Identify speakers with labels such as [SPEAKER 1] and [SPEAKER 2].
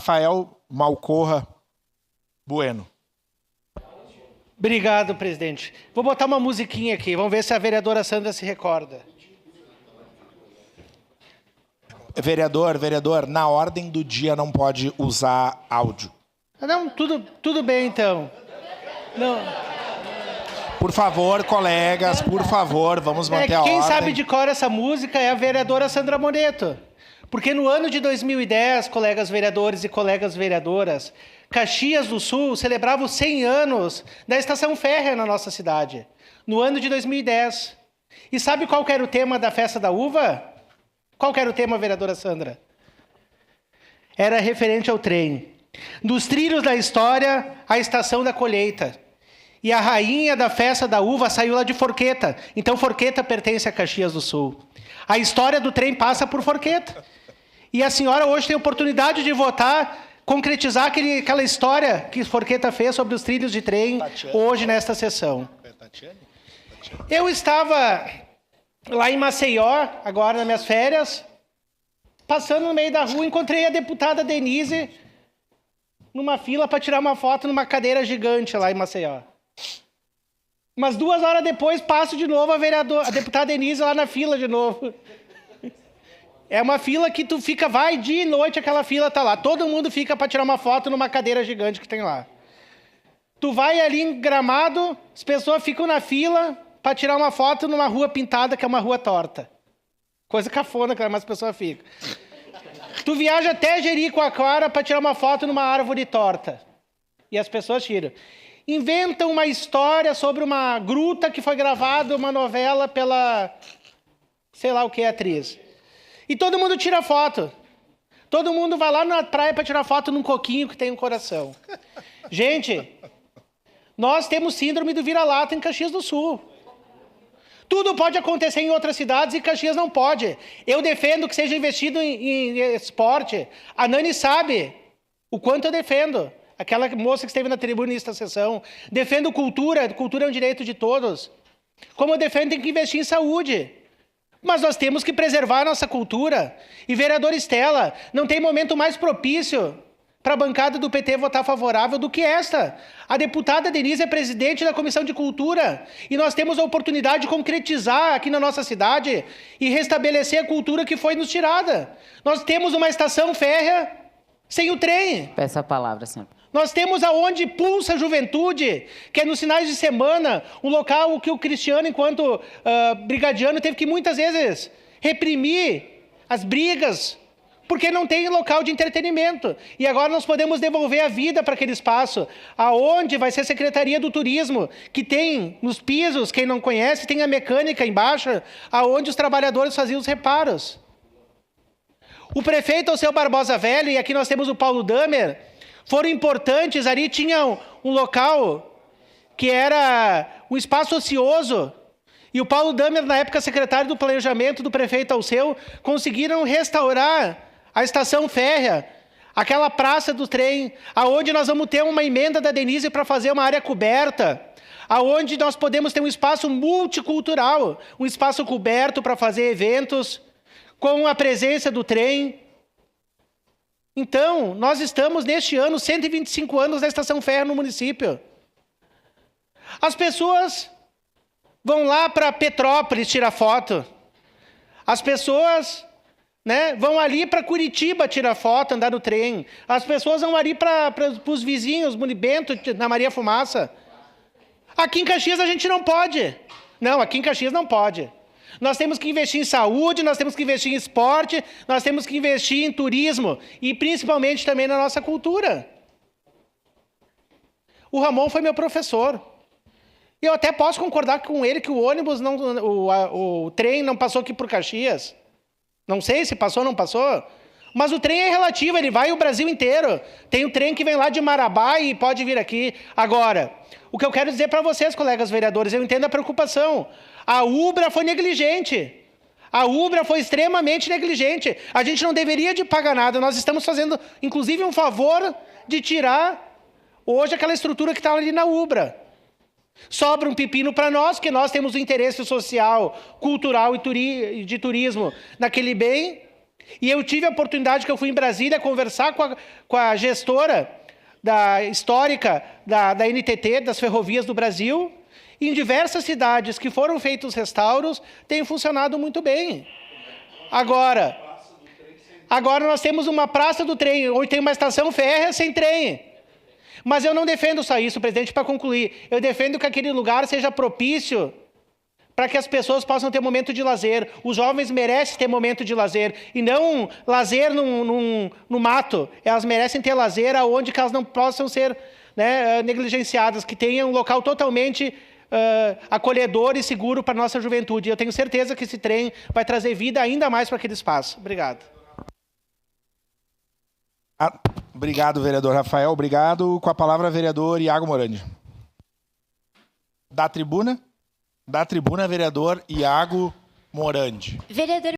[SPEAKER 1] Rafael Malcorra Bueno.
[SPEAKER 2] Obrigado, presidente. Vou botar uma musiquinha aqui. Vamos ver se a vereadora Sandra se recorda.
[SPEAKER 1] Vereador, na ordem do dia não pode usar áudio.
[SPEAKER 2] Não, tudo bem, então. Não.
[SPEAKER 1] Por favor, colegas, por favor, vamos manter a ordem.
[SPEAKER 2] Quem sabe de cor essa música é a vereadora Sandra Moreto. Porque no ano de 2010, colegas vereadores e colegas vereadoras, Caxias do Sul celebrava os 100 anos da estação férrea na nossa cidade. No ano de 2010. E sabe qual que era o tema da festa da uva? Qual que era o tema, vereadora Sandra? Era referente ao trem. Dos trilhos da história, a estação da colheita. E a rainha da festa da uva saiu lá de Forqueta. Então Forqueta pertence a Caxias do Sul. A história do trem passa por Forqueta. E a senhora hoje tem a oportunidade de votar, concretizar aquela história que Forqueta fez sobre os trilhos de trem hoje nesta sessão. Eu estava lá em Maceió, agora nas minhas férias, passando no meio da rua, encontrei a deputada Denise numa fila para tirar uma foto numa cadeira gigante lá em Maceió. Umas 2 horas depois, passo de novo a deputada Denise lá na fila de novo. É uma fila que tu fica, vai dia e noite, aquela fila tá lá. Todo mundo fica para tirar uma foto numa cadeira gigante que tem lá. Tu vai ali em Gramado, as pessoas ficam na fila para tirar uma foto numa rua pintada, que é uma rua torta. Coisa cafona, que mais as pessoas ficam. Tu viaja até Jericoacoara para tirar uma foto numa árvore torta. E as pessoas tiram. Inventam uma história sobre uma gruta que foi gravada, uma novela pela, sei lá o que, atriz. E todo mundo tira foto. Todo mundo vai lá na praia para tirar foto num coquinho que tem um coração. Gente, nós temos síndrome do vira-lata em Caxias do Sul. Tudo pode acontecer em outras cidades e Caxias não pode. Eu defendo que seja investido em esporte. A Nani sabe o quanto eu defendo. Aquela moça que esteve na tribuna nesta sessão. Defendo cultura, cultura é um direito de todos. Como eu defendo, tem que investir em saúde. Mas nós temos que preservar a nossa cultura. E, vereadora Estela, não tem momento mais propício para a bancada do PT votar favorável do que esta. A deputada Denise é presidente da Comissão de Cultura e nós temos a oportunidade de concretizar aqui na nossa cidade e restabelecer a cultura que foi nos tirada. Nós temos uma estação férrea sem o trem.
[SPEAKER 3] Peço a palavra, senhor.
[SPEAKER 2] Nós temos aonde pulsa a juventude, que é nos finais de semana, um local que o Cristiano, enquanto brigadiano, teve que muitas vezes reprimir as brigas, porque não tem local de entretenimento. E agora nós podemos devolver a vida para aquele espaço, aonde vai ser a Secretaria do Turismo, que tem nos pisos, quem não conhece, tem a mecânica embaixo, aonde os trabalhadores faziam os reparos. O prefeito Alceu Barbosa Velho, e aqui nós temos o Paulo Damer, foram importantes, ali tinha um local que era um espaço ocioso, e o Paulo Damer, na época secretário do Planejamento do prefeito Alceu, conseguiram restaurar a estação férrea, aquela praça do trem, aonde nós vamos ter uma emenda da Denise para fazer uma área coberta, aonde nós podemos ter um espaço multicultural, um espaço coberto para fazer eventos, com a presença do trem. Então, nós estamos, neste ano, 125 anos da estação férrea no município. As pessoas vão lá para Petrópolis tirar foto. As pessoas, vão ali para Curitiba tirar foto, andar no trem. As pessoas vão ali para os vizinhos, Munibento, na Maria Fumaça. Aqui em Caxias a gente não pode. Não, aqui em Caxias não pode. Nós temos que investir em saúde, nós temos que investir em esporte, nós temos que investir em turismo e principalmente também na nossa cultura. O Ramon foi meu professor. E eu até posso concordar com ele que o ônibus, o trem não passou aqui por Caxias. Não sei se passou ou não passou. Mas o trem é relativo, ele vai o Brasil inteiro. Tem o trem que vem lá de Marabá e pode vir aqui. Agora, o que eu quero dizer para vocês, colegas vereadores, eu entendo a preocupação. A Ubra foi negligente. A Ubra foi extremamente negligente. A gente não deveria de pagar nada. Nós estamos fazendo, inclusive, um favor de tirar hoje aquela estrutura que está ali na Ubra. Sobra um pepino para nós, que nós temos o interesse social, cultural e de turismo naquele bem. E eu tive a oportunidade que eu fui em Brasília conversar com a gestora histórica da NTT, das Ferrovias do Brasil. Em diversas cidades que foram feitos restauros, tem funcionado muito bem. Agora nós temos uma praça do trem, onde tem uma estação férrea sem trem. Mas eu não defendo só isso, presidente, para concluir. Eu defendo que aquele lugar seja propício para que as pessoas possam ter momento de lazer. Os jovens merecem ter momento de lazer, e não lazer no mato. Elas merecem ter lazer aonde que elas não possam ser, né, negligenciadas, que tenham um local totalmente acolhedor e seguro para a nossa juventude. Eu tenho certeza que esse trem vai trazer vida ainda mais para aquele espaço. Obrigado.
[SPEAKER 1] Obrigado, vereador Rafael. Obrigado. Com a palavra, vereador Iago Morandi. Da tribuna, vereador Iago Morandi.
[SPEAKER 3] Vereador